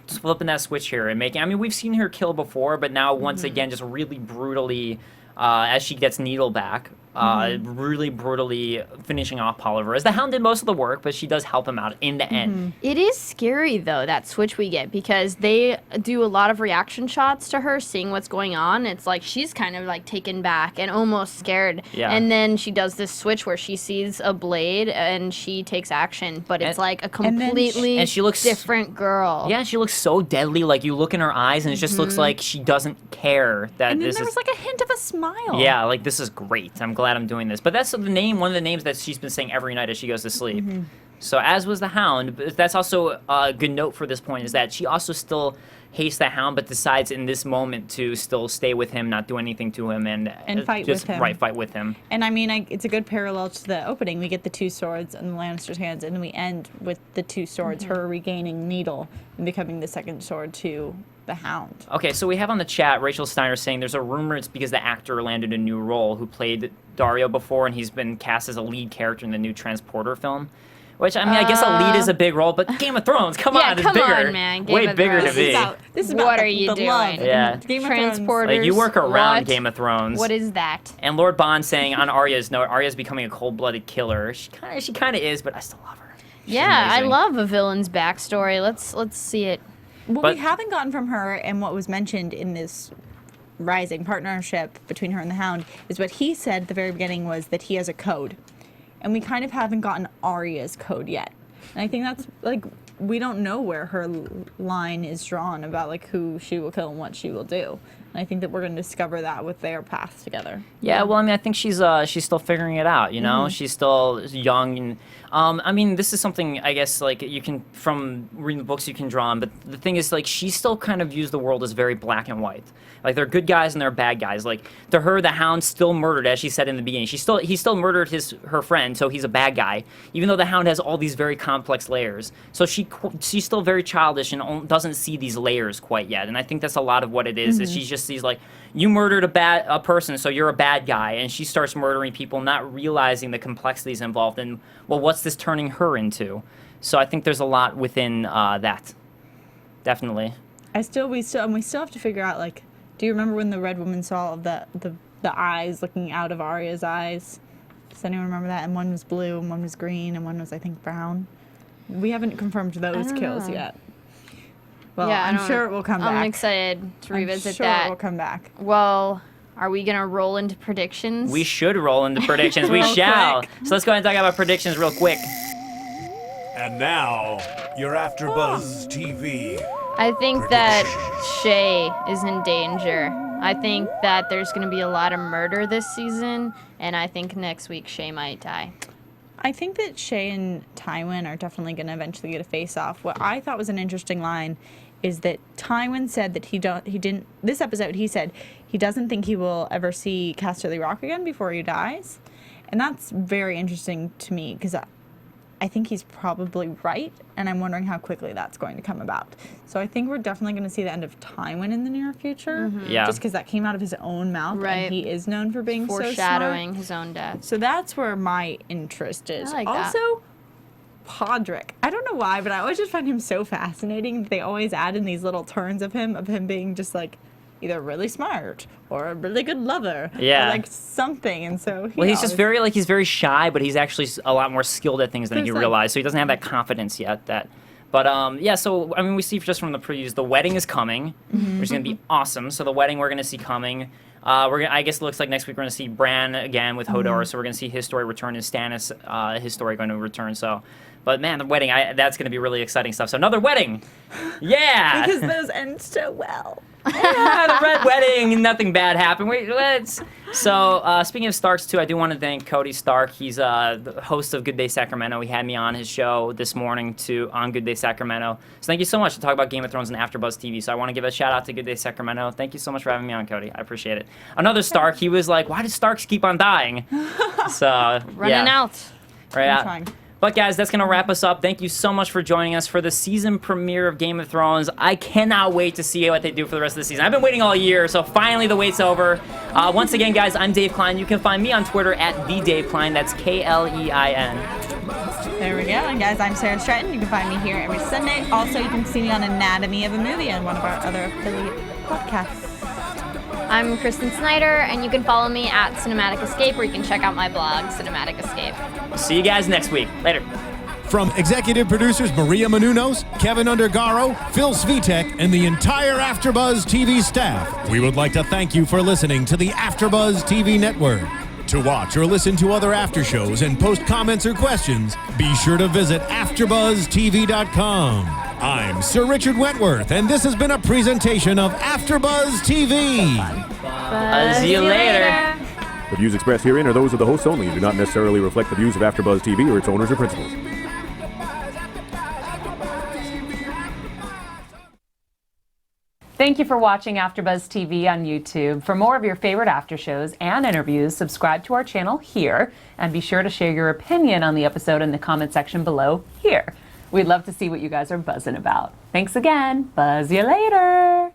flipping that switch here and making... I mean, we've seen her kill before, but now once again just really brutally, as she gets Needle back, really brutally finishing off Polliver. As the Hound did most of the work, but she does help him out in the end. It is scary, though, that switch we get, because they do a lot of reaction shots to her, seeing what's going on. It's like she's kind of like taken back and almost scared. Yeah. And then she does this switch where she sees a blade and she takes action, but it's like a completely and she looks different girl. Yeah, she looks so deadly. Like, you look in her eyes, and it just looks like she doesn't care that And then this there is. was like a hint of a smile. Yeah, like, this is great. I'm glad I'm doing this. But that's one of the names that she's been saying every night as she goes to sleep. So as was the Hound. But that's also a good note for this point, is that she also still hates the Hound, but decides in this moment to still stay with him, not do anything to him, and fight just, with him. Right, fight with him. And I mean, it's a good parallel to the opening. We get the two swords in the Lannister's hands, and then we end with the two swords, her regaining Needle and becoming the second sword to the Hound. Okay, so we have on the chat Rachel Snyder saying there's a rumor it's because the actor landed a new role who played Dario before, and he's been cast as a lead character in the new Transporter film. Which, I mean, I guess a lead is a big role, but Game of Thrones, come on, it's bigger. On, man. Game Way of bigger Thrones. to be. This is about What the, are you the doing? love. Yeah. Game of Thrones. Transporters. Like, you work around What? Game of Thrones. What is that? And Lord Bond saying on Arya's note, Arya's becoming a cold-blooded killer. She kind of is, but I still love her. She's Yeah, amazing. I love a villain's backstory. Let's see it. What But- we haven't gotten from her, and what was mentioned in this rising partnership between her and the Hound, is what he said at the very beginning was that he has a code. And we kind of haven't gotten Arya's code yet. And I think that's, like, we don't know where her line is drawn about, like, who she will kill and what she will do. And I think that we're going to discover that with their paths together. Yeah, well, I mean, I think she's still figuring it out, you know? She's still young, and, I mean, this is something, I guess, like, you can, from reading the books you can draw on, but the thing is, like, she still kind of views the world as very black and white. Like, there are good guys and there are bad guys. Like, to her, the Hound still murdered, as she said in the beginning. He still murdered her friend, so he's a bad guy, even though the Hound has all these very complex layers. So she's still very childish and doesn't see these layers quite yet. And I think that's a lot of what it is she just sees, like, you murdered a person, so you're a bad guy. And she starts murdering people, not realizing the complexities involved. And, well, what's this turning her into? So I think there's a lot within that. Definitely. We still have to figure out, like, do you remember when the Red Woman saw the eyes looking out of Arya's eyes? Does anyone remember that? And one was blue, and one was green, and one was, I think, brown. We haven't confirmed those kills yet. Well, Yeah, I'm sure it will come back. I'm excited to revisit I'm sure that. it will come back. Well, are we gonna roll into predictions? We should roll into predictions. We Real shall. quick. So let's go ahead and talk about predictions real quick. And now, your AfterBuzz TV. I think that Shay is in danger. I think that there's going to be a lot of murder this season, and I think next week Shay might die. I think that Shay and Tywin are definitely going to eventually get a face-off. What I thought was an interesting line is that Tywin said that this episode he said he doesn't think he will ever see Casterly Rock again before he dies. And that's very interesting to me because I think he's probably right, and I'm wondering how quickly that's going to come about. So I think we're definitely going to see the end of Tywin in the near future. Yeah. Just because that came out of his own mouth, Right. and he is known for being so smart. Foreshadowing his own death. So that's where my interest is. I like that. Also, Podrick. I don't know why, but I always just find him so fascinating. They always add in these little turns of him being just like either really smart or a really good lover. Yeah. Or like something. And so Well, he's just he's very shy, but he's actually a lot more skilled at things than There's you like- realize. So he doesn't have that confidence yet. Yeah, so I mean, we see just from the previews, the wedding is coming, which is gonna be awesome. So the wedding we're gonna see coming. I guess it looks like next week we're gonna see Bran again with Hodor, so we're gonna see his story return, and Stannis, his story going to return. So, but man, the wedding, that's gonna be really exciting stuff. So another wedding, yeah. because those end so well. Yeah, the red wedding, nothing bad happened. So, speaking of Starks, too, I do want to thank Cody Stark. He's the host of Good Day Sacramento. He had me on his show this morning on Good Day Sacramento. So thank you so much to talk about Game of Thrones and AfterBuzz TV. So I want to give a shout out to Good Day Sacramento. Thank you so much for having me on, Cody. I appreciate it. Another Stark, he was like, why do Starks keep on dying? So, Running yeah. out. Right I'm out. trying. But guys, that's going to wrap us up. Thank you so much for joining us for the season premiere of Game of Thrones. I cannot wait to see what they do for the rest of the season. I've been waiting all year, so finally the wait's over. Once again, guys, I'm Dave Klein. You can find me on Twitter at @TheDaveKlein. That's Klein. There we go. And guys, I'm Sara Stretton. You can find me here every Sunday. Also, you can see me on Anatomy of a Movie and one of our other affiliate podcasts. I'm Kristen Snyder, and you can follow me at Cinematic Escape, or you can check out my blog, Cinematic Escape. See you guys next week. Later. From executive producers Maria Menounos, Kevin Undergaro, Phil Svitek, and the entire AfterBuzz TV staff, we would like to thank you for listening to the AfterBuzz TV network. To watch or listen to other after shows and post comments or questions, be sure to visit AfterBuzzTV.com. I'm Sir Richard Wentworth, and this has been a presentation of AfterBuzz TV. See you later. The views expressed herein are those of the hosts only and do not necessarily reflect the views of AfterBuzz TV or its owners or principals. Thank you for watching AfterBuzz TV on YouTube. For more of your favorite after shows and interviews, subscribe to our channel here, and be sure to share your opinion on the episode in the comment section below here. We'd love to see what you guys are buzzing about. Thanks again. Buzz you later.